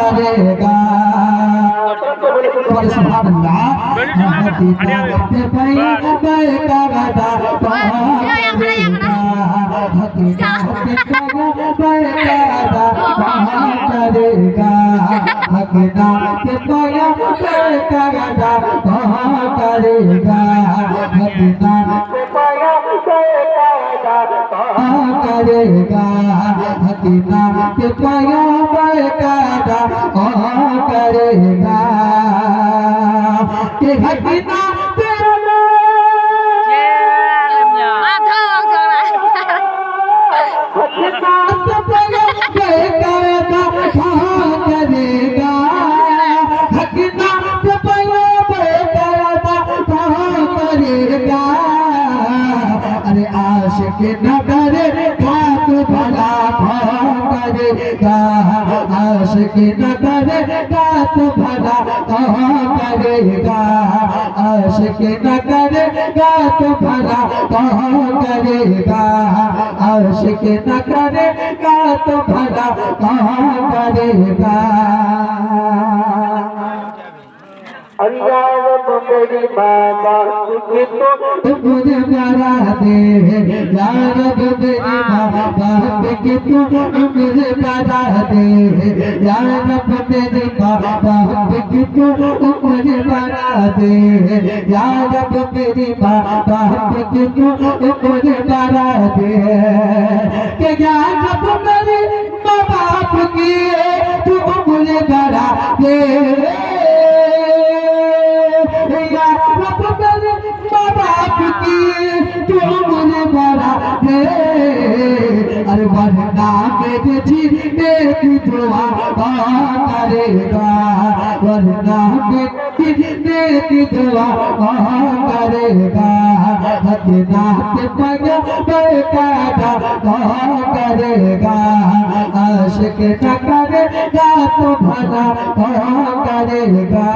करेगा सुभान अल्लाह हकीकत पे बेकरादा करेगा करेगा हकीकत पे बेकरादा करेगा करेगा हकीना के पाया बेकारा करेगा के हकीना के नगर खाक भला करेगा आश के नगर खाक भला करेगा आश के नगर खाक भला करेगा आश के नगर खाक भला करेगा अल्लाह मेरी बाबा मुझे प्यारा दे यार मेरी बाबा की तू मुझे प्यारा दे यार मेरी बाबा की तू मुझे प्यारा दे यार मेरी बाबा की तू मुझे प्यारा दे के यार मेरी बाबा की तू मुझे प्यारा दे अरे वरना मेरे जीने की दुआ करेगा वरना मेरे जीने की दुआ करेगा हकीना के पगा बेकारा करेगा आशिक न करेगा तो भला करेगा।